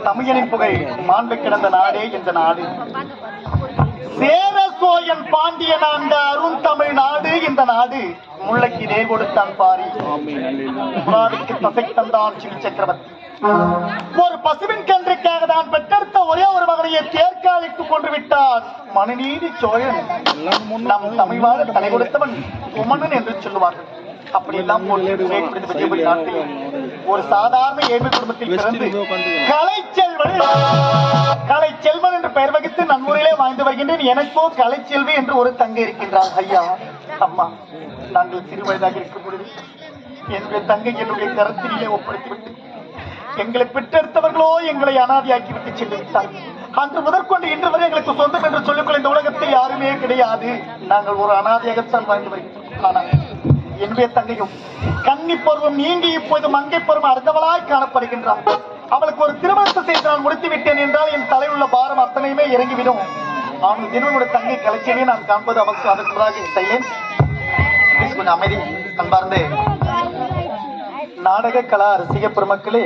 தமிழனின் புகை மாண்பு கிடந்த நாடே இந்த நாடு. சேர சோழன் பாண்டியன் ஆண்ட அருந்தமிழ் நாடு இந்த நாடு. முல்லைக்கு நேர் கொடுத்தான் பாரி, புறாவுக்கு தசை தந்தான் சிவி சக்கரவர்த்தி. ஒரு பசுவின் கன்றுக்காக தான் பெற்றெடுத்த ஒரே ஒரு மகனையை தேர்காலிட்டுக் கொண்டு விட்டார் மனுநீதி சோழன். நம் தமிழ் வாழ தலை கொடுத்தவன் உமனன் என்று சொல்லுவார்கள். அப்படியெல்லாம் நாட்டில் ஒரு சாதாரண ஏழ்மை குடும்பத்தில் பிறந்து கலைச்செல்வன் என்று பெயர் வகித்து நன்முறையிலே வாழ்ந்து வருகின்றேன். எனக்கோ கலைச்செல்வி என்று ஒரு தங்கை இருக்கின்றார். ஐயா அம்மா, நாங்கள் சிறு வயதாக இருக்கும் பொழுது என்னுடைய தங்கை என்னுடைய கரத்திலே ஒப்படைத்துவிட்டு எங்களை பெற்றெடுத்தவர்களோ எங்களை அனாதியாக்கி விட்டு சென்றுவிட்டார். அன்று முதற்கொண்டு இன்று வரை எங்களுக்கு சொந்தம் என்று சொல்லிக்கொள்ள இந்த உலகத்தில் யாருமே கிடையாது. நாங்கள் ஒரு அனாதியாகத்தான் வாழ்ந்து வருகின்றோம். ஆனால் என்னுடைய தங்கையும் கன்னி பருவம் நீங்கி இப்போது மங்கை பருவம் அறிந்தவளாய் காணப்படுகின்றார். அவளுக்கு ஒரு திருமணத்தை செய்து நான் முடித்து விட்டேன் என்றால் என் தலையில் உள்ள பாரம் அத்தனையுமே இறங்கிவிடும். அவனுக்கு தினமுடைய தங்கை கலைச்சலே நான் காண்பது அவசியம். அதற்குள்ளாக சைலன்ஸ், கொஞ்சம் அமைதி. அன்பார்ந்த நாடக கலா ரசிக பெருமக்களே,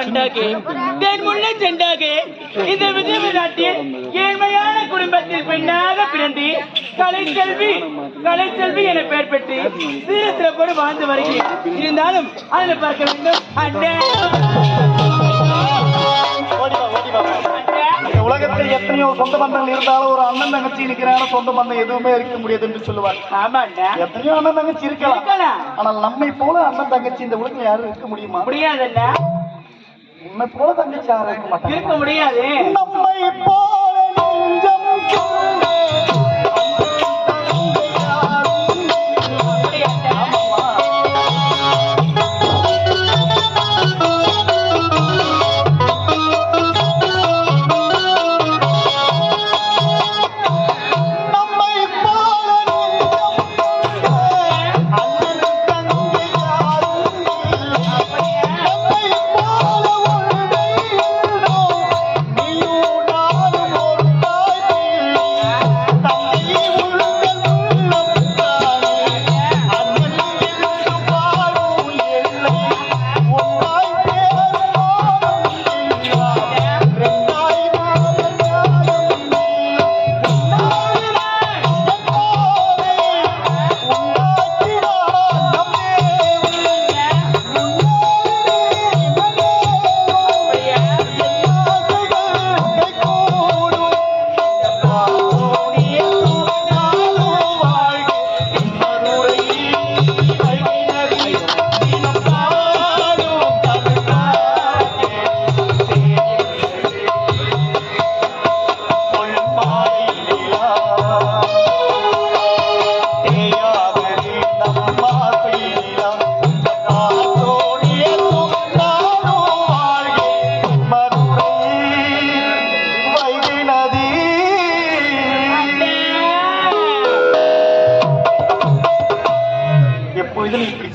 அண்டாக தென் முன்னே சென்றாக இந்த விஜய நாட்டில் ஏழ்மையான குடும்பத்தில் பெண்ணாக பிறந்து கலைச்செல்வி என பெயர் பெற்று சீரத்திரப்போடு வாழ்ந்து வருகிறேன். இருந்தாலும் அதில் பார்க்க வேண்டும் அண்டா. உலகத்தில் எத்தனையோ சொந்த பந்தங்கள் இருந்தாலும் ஒரு அண்ணன் தங்கச்சி இருக்கிறாங்க சொந்த பந்தம் எதுவுமே இருக்க முடியாது என்று சொல்லுவாங்க. ஆமாண்டா, எத்தனையோ அண்ணன் தங்கச்சி இருக்கலாம், ஆனால் நம்மை போல அண்ணன் தங்கச்சி இந்த உலகத்தில் யாரும் இருக்க முடியுமா? முடியாதுல்ல. உண்மை போல தங்கச்சி யாரும் இருக்க மாட்டாங்க. இருக்க முடியாது. நம்மை போல நெஞ்சம்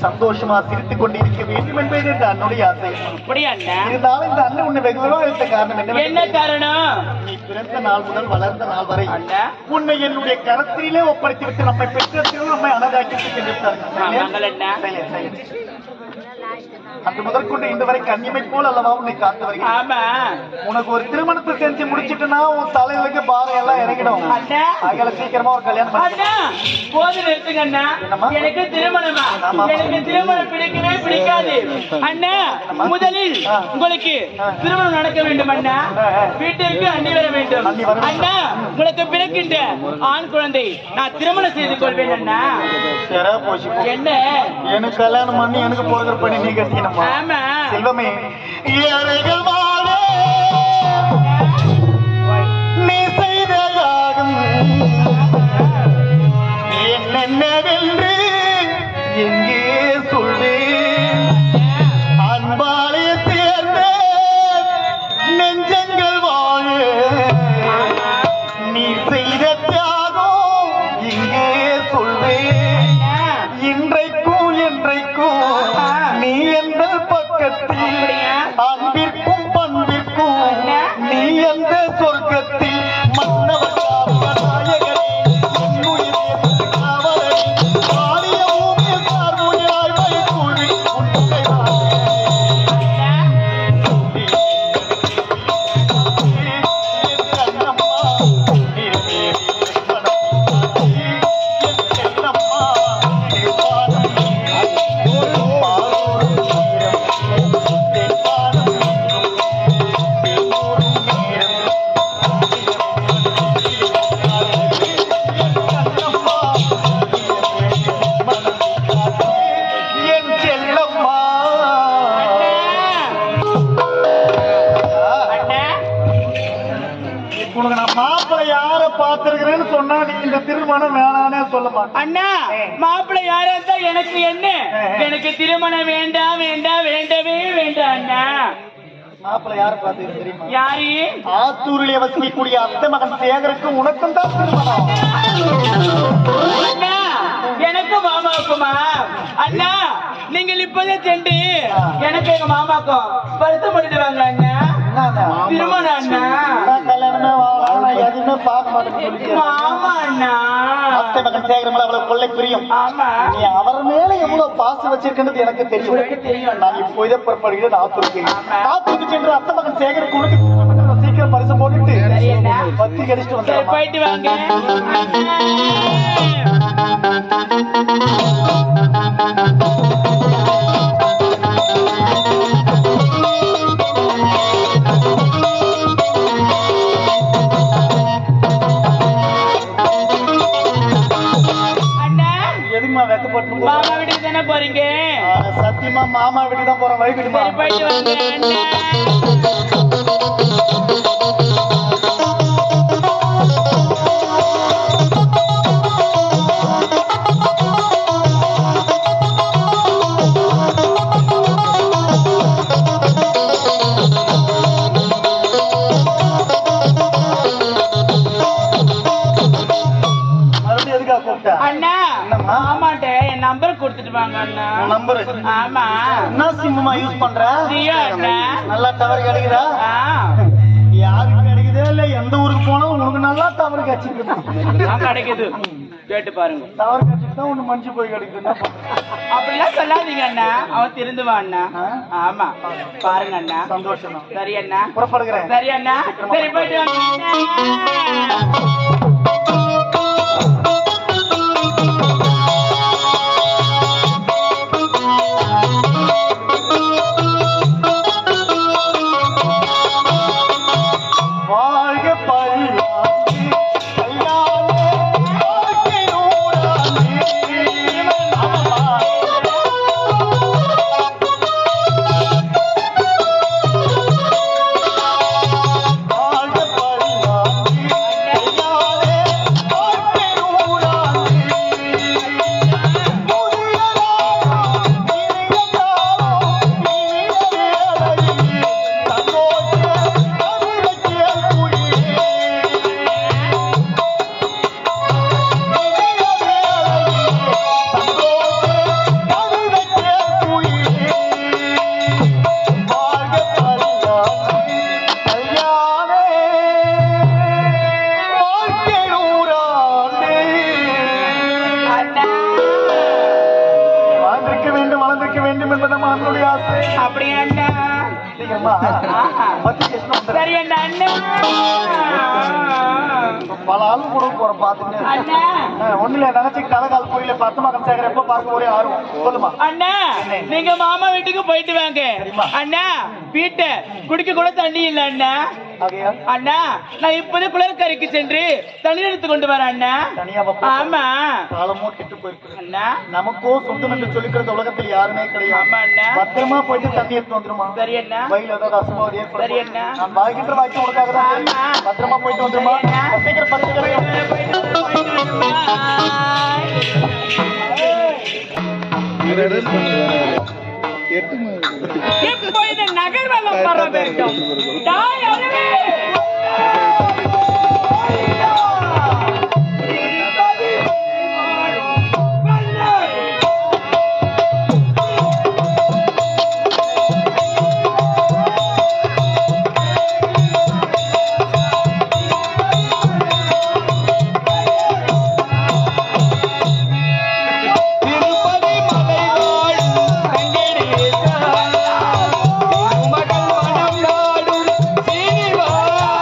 சந்தோஷமா சிரித்துக் கொண்டிருக்க வேண்டும் என்பது என்னுடைய ஆசை. இருந்தாலும் இந்த அண்ணன் உன்னை வெகுவா இருந்த காரணம் என்ன காரணம்? நீ பிறந்த நாள் முதல் வளர்ந்த நாள் வரை உன்னை என்னுடைய கரத்திலே ஒப்படைத்து விட்டு நம்மை பெற்றத்திலும் நம்மை அனதாக்கி சென்றிருந்தார்கள். அந்த முதற்கொண்டு இந்த வரை கண்ணிமை போல் அல்லவா உன்னை காத்து வருகிறேன். உனக்கு ஒரு திருமணத்தை செஞ்சு முடிச்சிட்டுனா உன் தலைவருக்கு பாரம் எல்லாம் இறங்கிடும். அகல சீக்கிரமா ஒரு கல்யாணம் போது நிறுத்துங்க. எனக்கு திருமணமா? எனக்கு திருமணம் பிடிக்கவே பிடிக்காது அண்ணா. முதலில் உங்களுக்கு திருமணம் நடக்க வேண்டும் அண்ணா. வீட்டிற்கு அண்ணி வர வேண்டும் அண்ணா. உங்களுக்கு பிறக்கின்ற ஆண் குழந்தை நான் திருமணம் செய்து கொள்வேன் அண்ணா. என்ன எனக்கு கல்யாணம் பண்ணி எனக்கு போகிற பணி நீ கட்டினமா? செல்வமே, நீ செய்த யாகம் என்னென்னவென்று எங்கே சொல்லு. அன்பாலே சேர்ந்த நெஞ்சங்கள் வாழ நீ செய்த தியாகம் இங்கே சொல்லு. இன்றைக்கும் என்றைக்கும் நீ எந்த பக்கத்தில் அன்பிற்கும் பண்பிற்கும் நீ எந்த சொர்க்கத்தில் மன்னவர் நாயகரே என்னுயிரே காவலரே ஆடிய பூமியில் சார்புயிராய் வைகூறி உன்னை சொன்னா நீ இந்த திருமணம் வேணானே சொல்ல மாட்டேன். அண்ணா, மாப்பிள்ளை யாரா இருந்தா எனக்கு என்ன? எனக்கு திருமணம் வேண்டாம் வேண்டாம் வேண்டவே வேண்டாம் அண்ணா. மாப்பிள்ளை யாரை பார்த்து தெரியுமா? யாரு? ஆத்தூரிலே வசிக்கக்கூடிய அத்தை மகன் சேகருக்கு உனக்கும் தான் திருமணம். அண்ணா, எனக்கு மாமாவுக்குமா? அண்ணா, நீங்கள் இப்போதே சென்று எனக்கு எங்க மாமாக்கும் பருத்தம் பண்ணிட்டு வாங்க அண்ணா. திருமணம் அண்ணா. நான் கல்யாணமே வாழலாம், நான் எதுவுமே பார்க்க மாட்டேன்னு சொல்லிட்டு ஆமா அண்ணா. அத்தை மகன் சேகரமல அவ்வளவு கொள்ளை பிரியும். ஆமா. நீ அவர் மேல எவ்வளவு பாசம் வச்சிருக்கிறது எனக்கு எனக்கு தெரியும். தெரியும். நான் இப்போ இதை புறப்படுகிறேன் ஆத்தூருக்கு. ஆத்தூருக்கு சென்று அத்தை மகன் சேகர் குழுக்கு சீக்கிரம் பரிசு போட்டுட்டு சரி அண்ணா. பத்தி கடிச்சிட்டு சரி, வந்தேன். போயிட்டு வாங்க. அண்ணா, எதுக்குமா வெக்கப்பட்டு மாமா வீட்டுக்கு தானே போறீங்க? சத்தியமா மாமா வீட்டுக்கு தான் போறேன். வைக்கிட்டுமா சரி, போயிட்டு வாங்க அண்ணா. மறுபடியும் எதுக்காக கூப்பிட்டா? அண்ணா, என்னம்மா? மாமாட்ட என் நம்பர் கொடுத்துட்டு வாங்க அண்ணா. நம்பரு ஆமா. என்ன சிம்மா யூஸ் பண்ற? ஜியோ அண்ணா. நல்லா டவர் கிடைக்குதா? ஆ, யாருக்கு கிடைக்குதே இல்ல, எந்த ஊருக்கு போனாலும் உனக்கு நல்லா டவர் கிடைச்சிருக்கு. அதான் கிடைக்குது, கேட்டு பாருங்க. டவர் கிடைச்சிட்டு தான் உனக்கு மனுஷன் போய் கிடைக்குது. அப்படிலாம் சொல்லாதீங்க அண்ணா, அவன் திருந்துவான் அண்ணா. ஆமா, பாருங்க அண்ணா. சந்தோஷம் தான். சரி அண்ணா. புறப்படுகிறேன். சரி அண்ணா. சரி, போயிட்டு வாங்க அண்ணா. வாழ்க பல்லாண்டு, கல்யாண வாழ்க்கை நூறாண்டு. வாழ்க பல்லாண்டு, கல்யாண வாழ்க்கை நூறாண்டு. புதியதாகும் இனியதாகும் இனிய வேளையில் சந்தோஷ கவிதைகள் குயிலே. அண்ணா. வாழ்ந்திருக்க வேண்டும், வளர்ந்திருக்க வேண்டும் என்பது நம்மளுடைய ஆசை. அப்படியே அண்ணா. சீக்கிரமா பத்தி பேசணும். சரி அண்ணா. அண்ணா, பல ஆளு கூட போற பாத்துட்டு அண்ணா. ஒண்ணுல நினைச்சு தலைகால் கோயில பத்து மகன் சேகர் எப்ப பார்க்க ஒரே ஆர்வம். சொல்லுமா. அண்ணா, நீங்க மாமா வீட்டுக்கு போயிட்டு வாங்க அண்ணா. வீட்டை குடிக்க கூட தண்ணி இல்ல அண்ணா. ஆகையா அண்ணா, நான் இப்போதே குளக்கரைக்கு சென்று தண்ணீர் எடுத்து கொண்டு வரேன் அண்ணா. தனியா ஆமா காலமோ கெட்டு போயிருக்கு. அண்ணா. நமக்கோ சொந்தம் என்று சொல்லிக்கிறது உலகத்தில் யாருமே கிடையாது. ஆமா அண்ணா. பத்திரமா போயிட்டு தண்ணி எடுத்து வந்துருமா. சரி அண்ணா. வயல ஏதாவது அசுமாவது சரி ஏற்படும். அண்ணா. நான் வாழ்கின்ற வாய்ப்பு உனக்காக தான். ஆமா. பத்திரமா போயிட்டு வந்துருமா. சரி அண்ணா. சீக்கிரம் பத்திரிக்கை. இப்போ இந்த நகர்வலம் வர வேண்டும். தாய் அருவி. மகள் மனம் நாடும் சீனிவாச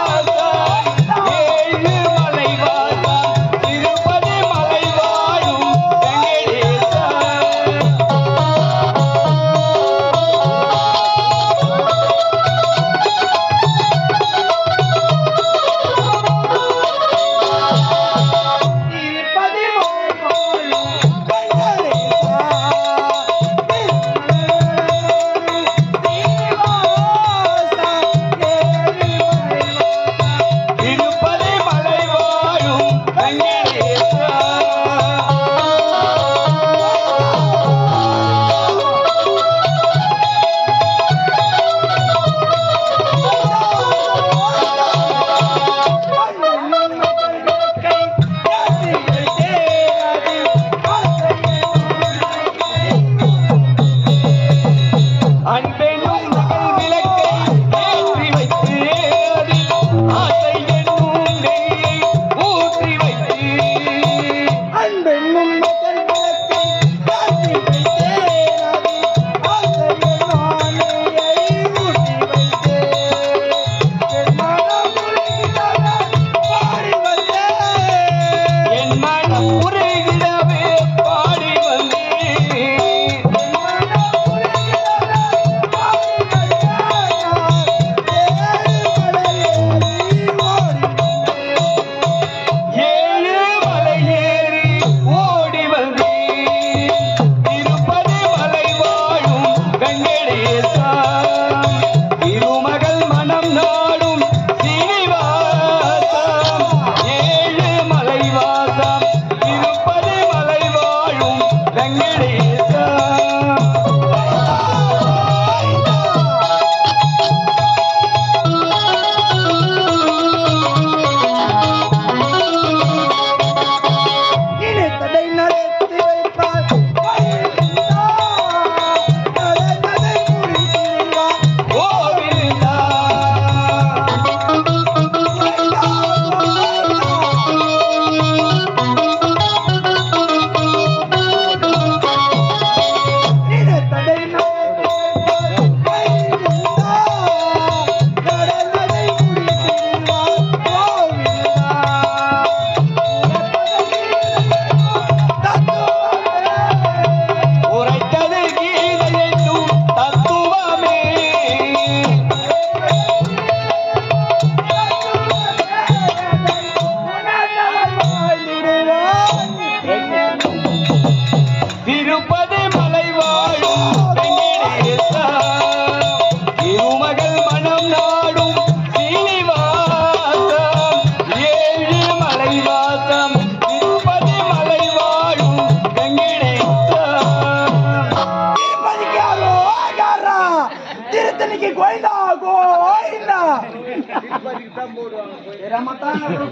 கோயிந்தா.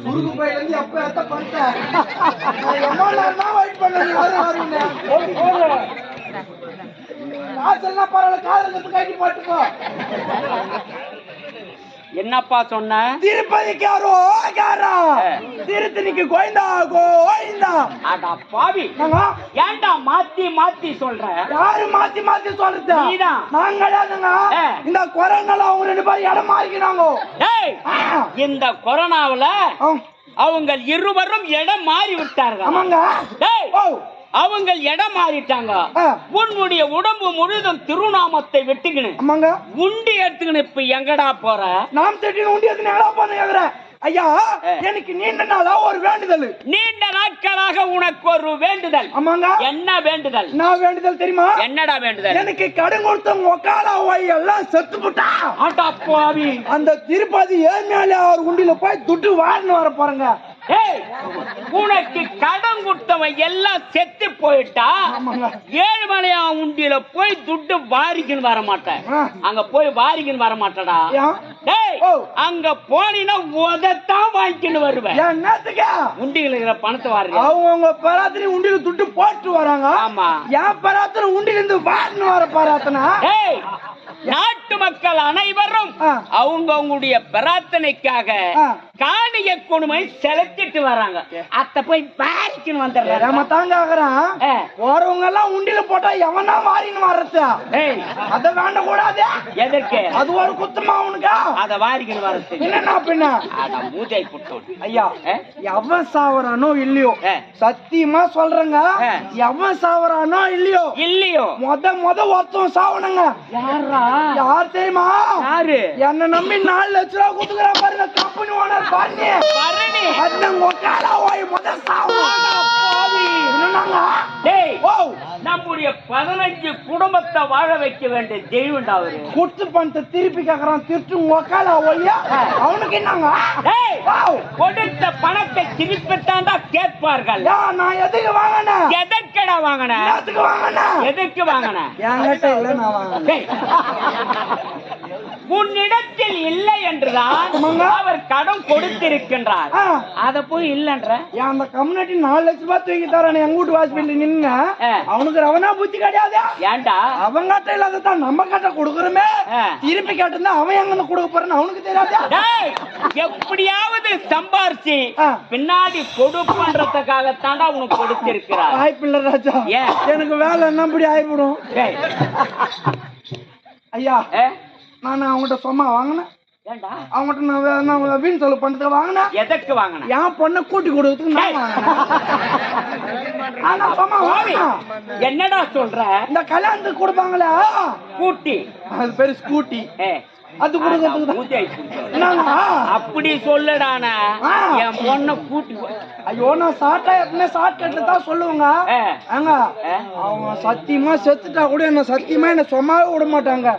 சுருக்கு பையில இருந்து எப்ப எத்த பண்ணிட்டேன். எவ்வளோ நேரம் தான் வெயிட் பண்ணி வருவீங்க. காசெல்லாம் பரவாயில்ல, காதல் கைட்டு போட்டுக்கோ. என்னப்பா சொன்ன? திருப்பதிக்கு திருத்தணிக்கு கோயிந்தா கோயிந்தா. அடா பாவி, ஏன்டா மாத்தி மாத்தி சொல்ற? யாரு மாத்தி மாத்தி சொல்றது? நீதான். நாங்களாங்க இந்த கொரோனால அவங்க 2 பேரும் இடம் மாறிக்கிறாங்க. இந்த கொரோனாவுல அவங்க இருவரும் இடம் மாறி விட்டார்கள். ஆமாங்க. அவங்க இடம் மாறிட்டாங்க. உன்னுடைய உடம்பு முழுதும் திருநாமத்தை வெட்டுக்கணும். ஆமாங்க. உண்டி எடுத்துக்கணும். இப்ப எங்கடா போற? நாம் திட்டின்னு உண்டி எடுத்துன்னு எடா போன ஐயா, எனக்கு நீண்ட நாளா ஒரு வேண்டுதல். நீண்ட நாட்களாக உனக்கு ஒரு வேண்டுதல். ஆமாங்க. என்ன வேண்டுதல்? நான் வேண்டுதல் தெரியுமா? என்னடா வேண்டுதல்? எனக்கு கடன் கொடுத்த ஒக்கால எல்லாம் செத்து போட்டா. ஆட்டா பாவி, அந்த திருப்பதி ஏழ்மையால அவர் உண்டியில போய் துட்டு வாரின்னு வர பாருங்க. உனக்கு கடன் கொடுத்தவன் எல்லாம் செத்து போயிட்டா ஏழுமலையா உண்டியில போய் துட்டு வாரிக்கின்னு வர மாட்டேன். அங்க போய் வாரிக்கின்னு வர மாட்டடா. அங்க போனீங்கன்னா உதத்தான் வாங்கிக்கின்னு வருவேன். உண்டியில இருக்கிற பணத்தை வாரு. அவங்க பராத்திரி உண்டியில துட்டு போட்டு வராங்க. ஆமா, என் பராத்திரி உண்டியில இருந்து வாரின்னு வர பாராத்தனா. நாட்டு மக்கள் அனைவரும் அவங்களுடைய பிரார்த்தனைக்காக காணிய கொடுமை செலுத்திட்டு வராங்க. அத்த போய் பாரிக்குன்னு வந்துடுறாங்க. போறவங்க எல்லாம் உண்டியில போட்டா எவனா வாரின்னு வர்றது? அத வேண்ட கூடாது. எதற்கு? அது ஒரு குத்தமா உனக்கு. அத வாரிக்குன்னு வர்றது என்னன்னா பின்ன மூஜை புட்டோம். ஐயா, எவன் சாவறானோ இல்லையோ, சத்தியமா சொல்றேங்க, எவன் சாவறானோ இல்லையோ மொத ஒருத்தன் சாவணுங்க. யார் தெரியுமா? யாரு? என்ன நம்பி 4 லட்சம் ரூபாய் குடுக்குறா பாருங்க கம்பெனி ஓனர் பரணி. நம்முடைய 15 குடும்பத்தை வாழ வைக்க வேண்டிய தெய்வம்டா அவரு. குத்து பணத்தை திருப்பி கேக்குறான். திருட்டு ஒக்கால அவனுக்கு என்னங்க? கொடுத்த பணத்தை திருப்பித்தாண்டா கேட்பார்கள். நான் எதுக்கு வாங்கினேன்? எதற்கடா வாங்கினேன்? எதுக்கு வாங்கினேன்? என்கிட்ட இல்ல, நான் வாங்கினேன். உன்னிடத்தில் இல்லை என்றுதான் அவர் கடன் கொடுத்திருக்கின்றார். அத போய் இல்லன்ற அந்த கம்யூனிட்டி 4 லட்சம் ரூபாய் தூக்கி தரானே எங்க வீட்டு வாசல் நின்ன அவனுக்கு ரவனா புத்தி கிடையாது. ஏன்டா? அவங்க கிட்ட இல்லாததான் நம்ம கிட்ட கொடுக்குறோமே. திருப்பி கேட்டிருந்தா அவன் எங்க கொடுக்க போறான்னு அவனுக்கு தெரியாது. எப்படியாவது சம்பாரிச்சு பின்னாடி கொடுப்பன்றதுக்காகத்தாண்டா உனக்கு கொடுத்திருக்கிறார். வாய்ப்பில்லை ராஜா, எனக்கு வேலை என்ன இப்படி ஆயிடும். ஐயா, நான் அவங்ககிட்ட சும்மா வாங்கினேன். அவங்ககிட்ட நான் வீண் சொல்ல பண்றதுக்கு வாங்கினேன். எதற்கு வாங்கினேன்? என் பொண்ணை கூட்டி கொடுக்கிறதுக்கு நான் வாங்கினேன். என்னடா சொல்ற? இந்த கல்யாணத்துக்கு கொடுப்பாங்களா கூட்டி, அது பேரு ஸ்கூட்டி. அது அப்படி சொல்லடான என் பொண்ண கூட்டி. ஐயோ, நான் சாட்டா எப்பவுமே ஷார்ட்கட்ல தான் சொல்லுவாங்க. அவங்க சத்தியமா செத்துட்டா கூட என்ன சத்தியமா என்ன சும்மாவே விட மாட்டாங்க.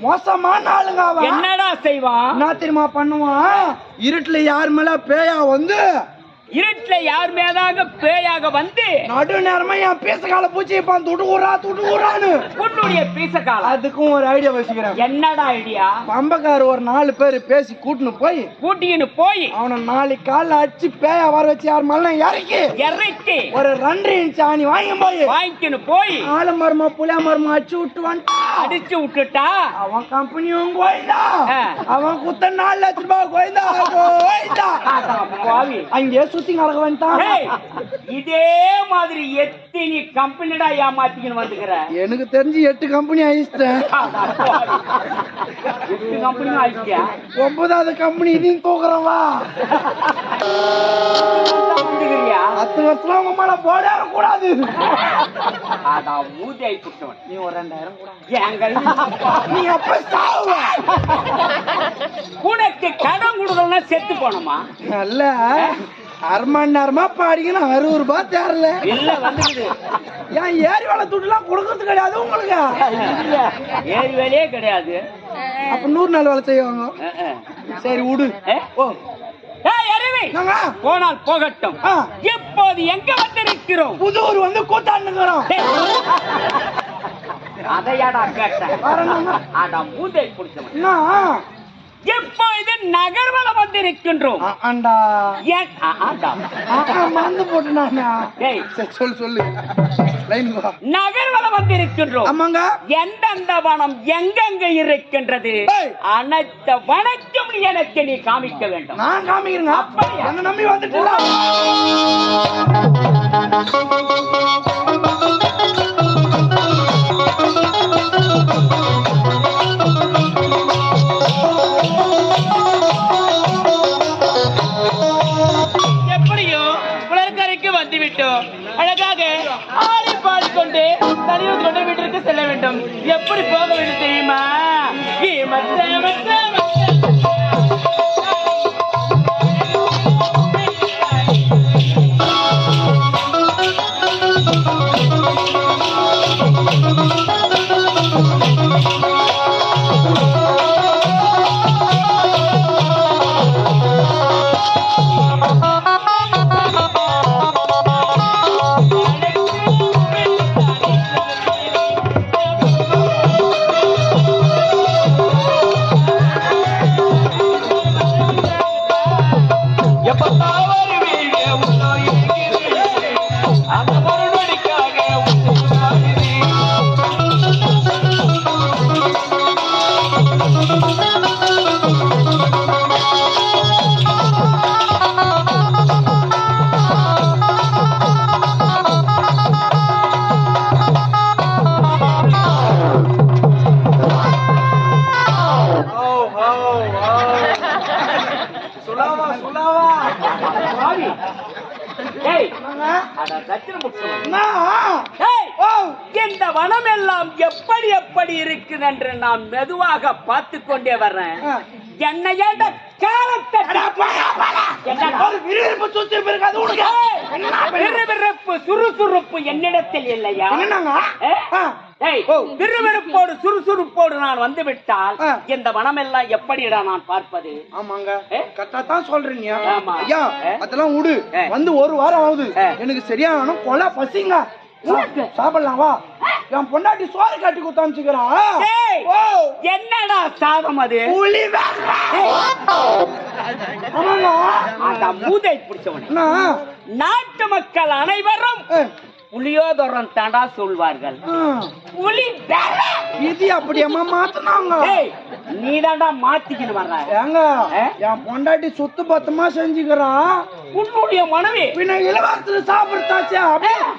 மோசமான ஆளுங்க. என்னடா செய்வான்? என்ன தெரியுமா பண்ணுவான்? இருட்டுல யார் மேல பேயா வந்து இருட்டுல யார் மேலாக பேயாக வந்து நடு நேரமா என் பீசக்கால பூச்சி துடுகுறான்னு உன்னுடைய பீசக்கால. அதுக்கும் ஒரு ஐடியா வச்சுக்கிறேன். என்னடா ஐடியா? பம்பக்கார ஒரு 4 பேர் பேசி கூட்டின்னு போய் அவனை 4 கால அடிச்சு பேயா வர வச்சு யார் மேல இறக்கி ஒரு 2 இன்ச் ஆணி வாங்கின்னு போய் ஆளு மரமா புளியா மரமா அடிச்சு விட்டுட்டா அவன் கம்பெனியும் கோயிந்தா. அவன் குத்த 4 லட்சம் ரூபாய் கோயிந்தா. அங்கே சுத்தி நடக்க வேண்டாம். இதே மாதிரி எத்தனை கம்பெனிடா ஏமாத்திக்கின்னு வந்துக்கிற? எனக்கு தெரிஞ்சு 8 கம்பெனி ஆயிடுச்சேன். 8 கம்பெனி ஆயிடுச்சியா? 9வது கம்பெனி இதையும் தூக்குறவா. 10 வருஷம் உங்க மேல போடா கூடாது. நீ ஒரு 2000 கூட நீ அப்ப சாவ. உனக்கு கடன் கொடுக்கணும்னா செத்து போனோமா? அல்ல, 1/2 மணி நேரமா பாடிக்கணும் 60 ரூபாய் தேரல. இல்ல வந்துடுது. ஏன் ஏரி வேலை துட்டுலாம் கொடுக்கறது கிடையாது உங்களுக்கு? ஏரி வேலையே கிடையாது. அப்ப 100 நாள் வேலை செய்வாங்க. சரி விடு. போனால் போகட்டும். இப்போது எங்க வந்திருக்கிறோம்? புதூர் வந்து கூத்தாண்டுக்கிறோம். அதையாடா கேட்டேன். வேற என்னங்க? அட மூதை பிடிச்சவன். என்ன இப்பொழுது நகர்வலம் வந்திருக்கின்றோம். ஆண்டா ஏன் ஆண்டா மறந்து போட்டுனாங்க. ஏய் சொல்லு சொல்லு லைன் வா. நகர்வலம் வந்திருக்கின்றோம். ஆமாங்க. எந்தெந்த வனம் எங்கெங்க இருக்கின்றது ஏய். அனைத்து வனக்கும் எனக்கு நீ காமிக்க வேண்டும். நான் காமிக்கிறேங்க. அப்படியா? என்ன நம்பி வந்துட்டீங்களா? எப்படியோ குளக்கரைக்கு வந்துவிட்டோம். அழகாக ஆடி பாடிக்கொண்டு தனியூர் கொண்டு வீட்டிற்கு செல்ல வேண்டும். எப்படி போக வேண்டும் தெரியுமா? இந்த வனம் எல்லாம் எப்படி எப்படி இருக்குது என்று நான் மெதுவாக பார்த்து கொண்டே வர்றேன். என்னைய சுறுசுறுப்பு என்னிடத்தில் இல்லையா? விறுவிறுப்போடு சுறுசுறுப்போடு நான் வந்து விட்டால் இந்த வனம் எல்லாம் எப்படிடா நான் பார்ப்பது? ஆமாங்க, கரெக்டா தான் சொல்றீங்க. ஐயா அதெல்லாம் விடு. வந்து ஒரு வாரம் ஆகுது, எனக்கு சரியான கொலை பசிங்க. சாப்பிடலாம் வா. என் பொண்டாட்டி சோறு காட்டி குத்தாமிச்சுக்கிறா. என்னடா சாதம் அது? அந்த மூதை பிடிச்சவன். நாட்டு மக்கள் அனைவரும் புளியோதரம் தாண்டா சொல்வார்கள். புலி இது அப்படி அம்மா மாத்தினாங்க. நீ தாண்டா மாத்திக்கிட்டு வர்ற. ஏங்க என் பொண்டாட்டி சுத்து பத்தமா செஞ்சுக்கிறா. உன்னுடைய மனைவி பின்ன இளவரசு சாப்பிடுத்தாச்சு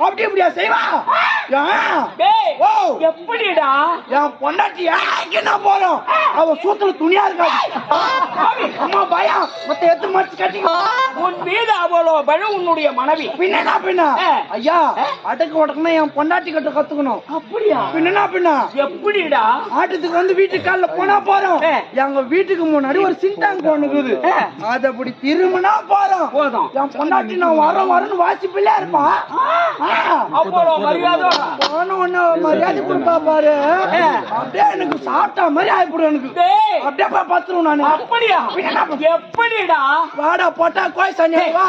அப்படி இப்படியா செய்வா? எப்படிடா என் பொண்டாட்டி என்ன போறோம்? அவ சூத்துல துணியா இருக்காது. அம்மா பயம் மத்த எத்து மடிச்சு கட்டி. உன் மீது அவ்வளோ பயம் உன்னுடைய மனைவி. பின்னா பின்ன ஐயா அடக்கு உடக்குனா என் பொண்டாட்டி கிட்ட கத்துக்கணும். அப்படியா? பின்னா பின்ன எப்படிடா? ஆட்டத்துக்கு வந்து வீட்டுக்கு கால போனா போறோம். எங்க வீட்டுக்கு முன்னாடி ஒரு சிங்டாங் போனுக்குது. அது அப்படி திரும்பினா போறோம். போதும். என் பொண்டாட்டி நான் வரேன்னு வாசிப்பில்லையா இருப்பா. அவ்வளோ மரியாதை ஒண்ணு மரியாதை கொடுப்பா பாரு. அப்படியே எனக்கு சாப்பிட்டா மாதிரி ஆயிப்படும். எனக்கு அப்படியே போய் பத்துருவோம் நானு. அப்படியா? எப்படிடா? வாடா போட்டா கோய் சனியா.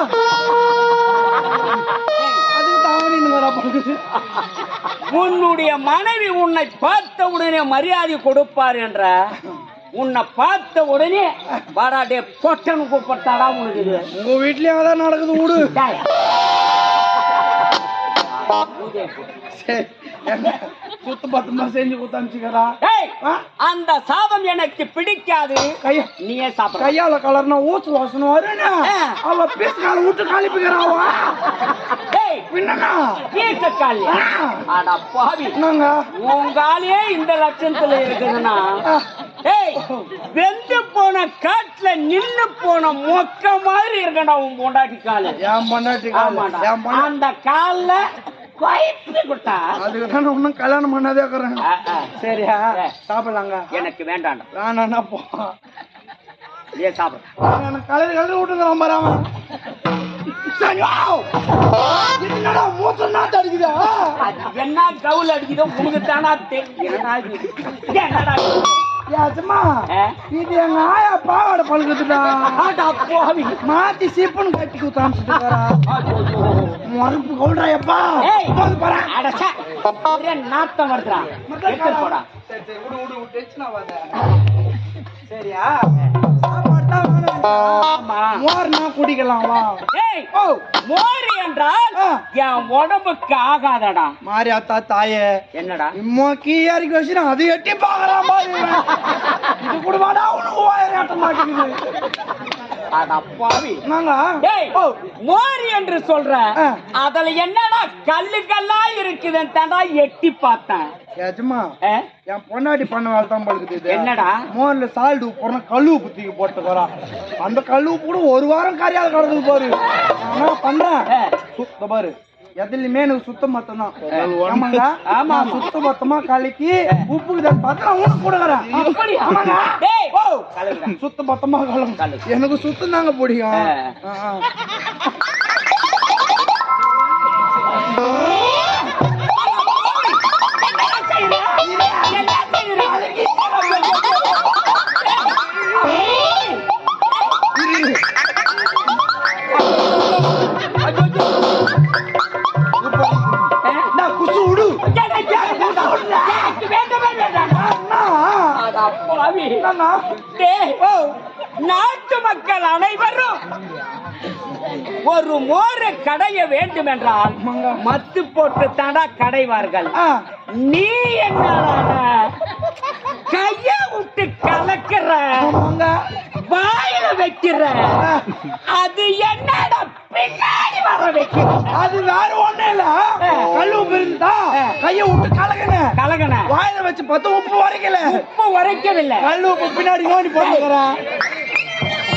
அதுக்கு உன்னுடைய மனைவி உன்னை பார்த்த உடனே மரியாதை கொடுப்பார் என்ற உன்னை பார்த்த உடனே வாடாடே பொட்டன்னு கூப்பிட்டாடா உனக்கு. உங்க வீட்லயே அதான் நடக்குது. விடு. சுத்து பத்தமா செஞ்சு குத்தாமிச்சுக்கிறா. அந்த சாதம் எனக்கு பிடிக்காது. நீயே சாப்பிட. கையால கலர்னா ஊத்து வாசனை வருன்னு அவ பேசுனால விட்டு காலிப்புக்கிறாவா. உங்காலே இந்த லட்சத்துல இருக்குதுன்னா வெந்து போன காட்டுல நின்னு போன மொக்க மாதிரி இருக்கா உன் பொண்டாட்டி காலு. என் பொண்டாட்டி அந்த கால்ல அதுக்குதான் கல்யாணம் பண்ணாதே இருக்கிறேன். சரியா சாப்பிடலாங்க. எனக்கு வேண்டாம். வேணா போ சாப்பிட. எனக்கு கலரி கலரி விட்டுங்கிறான் பாராம. என்ன கவுல் அடிக்குதோ உனக்கு தானா தெரியும். இது எங்க ஆயா பாவாடை பழுகுதுடா. மாத்தி சீப்புன்னு கட்டி குத்தாமிச்சுட்டு மறுப்பு கொள்றாயப்பா. ஒரே நாத்தம் வருதுடா. எடுத்து போடா. சரி சரி விடு விடு டென்ஷன் ஆகாத. சரியா சாப்பாடு தான் வேணும். ஆமா. மோர்னா குடிக்கலாம் வா. ஏய் ஓ மோர் என்றால் என் உடம்புக்கு ஆகாதடா. மாரியாத்தா தாயே என்னடா இம்மா கீயாரிக்கு வச்சுனா அது எட்டி பார்க்கறான் பாரு. இது கூட வாடா உனக்கு வாயராட்ட மாட்டேங்குது. அட பாவி. நாங்க டேய் மோர் என்று சொல்ற அதுல என்னடா கல்லு கல்லா இருக்குதுன்னு தாண்டா எட்டி பார்த்தேன். ஏஜமா என் பொண்டாட்டி பண்ண வேலை தான் பழுக்குது. என்னடா மோர்ல சால்ட் உப்பு கல்லு உப்பு தூக்கி போட்டுக்கிறா. அந்த கல்லு உப்பு கூட ஒரு வாரம் காரியாத கிடக்குது பாரு. நான் பண்றேன் பாரு எதுலயுமே எனக்கு சுத்த மொத்தம் தான். ஆமா சுத்த மொத்தமா கலக்கி உப்புக்கு தான் பார்த்தா உனக்கு கொடுக்குறேன். சுத்த மொத்தமா கலங்க எனக்கு சுத்தம் தாங்க பிடிக்கும். நாட்டு மக்கள் அனைவரும் ஒரு மோரை கடைய வேண்டும் என்றால் மத்து போட்டு தாண்டா கடைவார்கள். நீ என்ன கைய விட்டு கலக்கிற வாயில வைக்கிற அது என்னடா பின்னாடி வர வைக்கிற. அது வேற ஒண்ணு இல்ல. கல்லு உப்பு இருந்தா கைய விட்டு கலகன வாயில வச்சு பார்த்தா உப்பு வரைக்கல. உப்பு வரைக்கவில்லை. கல்லு உப்பு பின்னாடி நோண்டி போட்டுக்கிறேன்.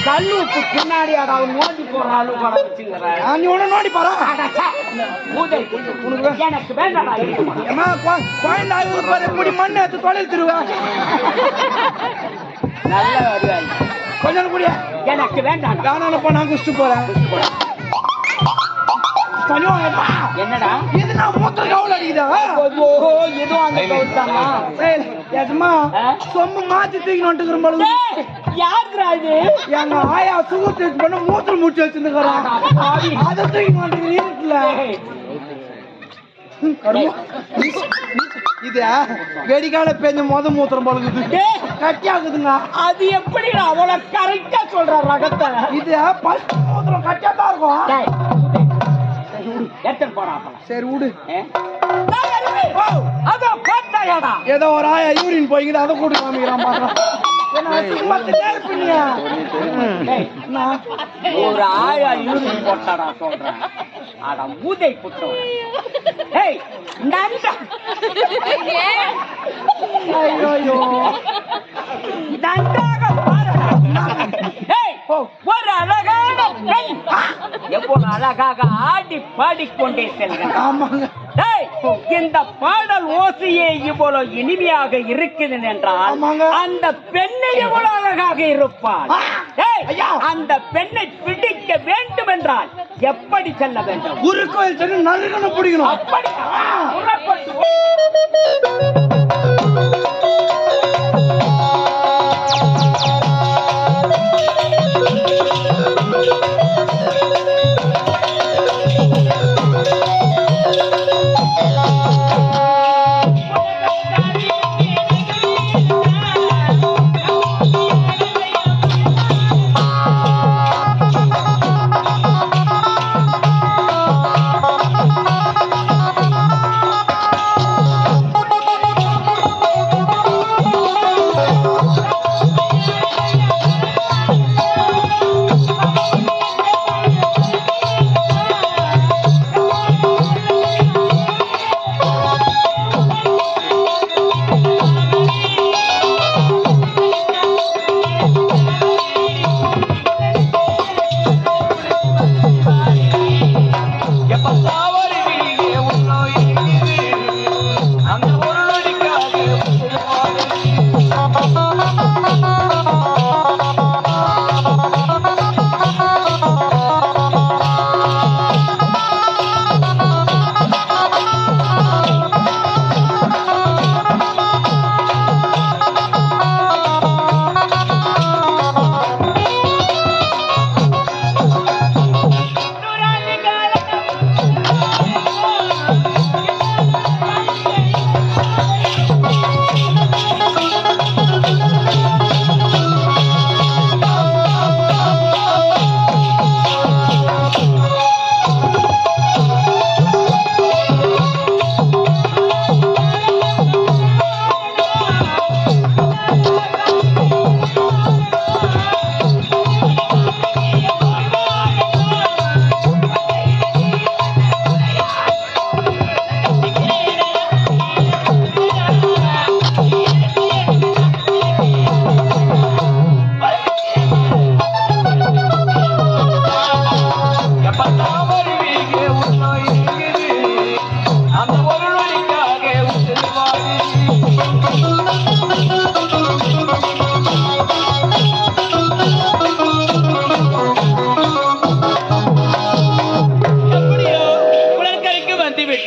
கல்லு உப்பு பின்னாடி நோண்டி போற ஆளு போட வச்சுங்கிற. நீ ஒண்ணு நோண்டி போற எனக்கு வேண்டாம். இப்படி மண்ணு எடுத்து தொழில் திருவா நல்ல வருவாய். கொஞ்சம் கூடிய எனக்கு வேண்டாம். வேணாம்ப்பா நான் குடிச்சிட்டு போறேன். என்னடா இது நான் மூத்த கவுல் அடிக்குதா? ஏதோ அந்த கவுல் தானா? ஏஜமா சொம்பு மாத்தி தூக்கி வந்துக்கிற போல. யாருடா இது? எங்க ஆயா சுகர் டெஸ்ட் பண்ண மூத்திரம் முடிச்சு வச்சிருந்துக்கிறான். அதை தூக்கி வந்துக்கிறீங்களா? இது வெடிக்கால பெஞ்ச மூத்திரம் பழகுது கட்டி ஆகுதுங்க. அது எப்படி அவ்வளவு கரெக்டா சொல்ற ரகத்தை? இது பல்ல மூத்திரம் கட்டியா தான் இருக்கும். சரி விடு. ஏதோ ஒரு ஆயா யூரின் போய்கிட்டு அதை கூட காமிக்கிறான் பாக்குறான். ஒரு ஆயா யூரின் போட்டாடா சொல்றேன். அட மூதை புத்தம். நன்றாக ஒரு அழகான பெண் எவ்வளவு அழகாக ஆடி பாடிக்கொண்டே செல்கிறான். இந்த பாடல் ஓசையே இவ்வளவு இனிமையாக இருக்குது என்றால் அந்த பெண்ணை எவ்வளவு அழகாக இருப்பாள். அந்த பெண்ணை பிடிக்க வேண்டும் என்றால் எப்படி செல்ல வேண்டும்? ஒரு கோயில் சென்று நறுக்கணும் பிடிக்கணும். அப்படி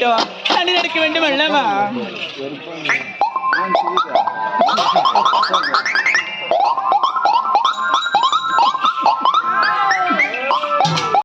வேண்டும் தண்ணி நடக்க வேண்டும் அல்லவா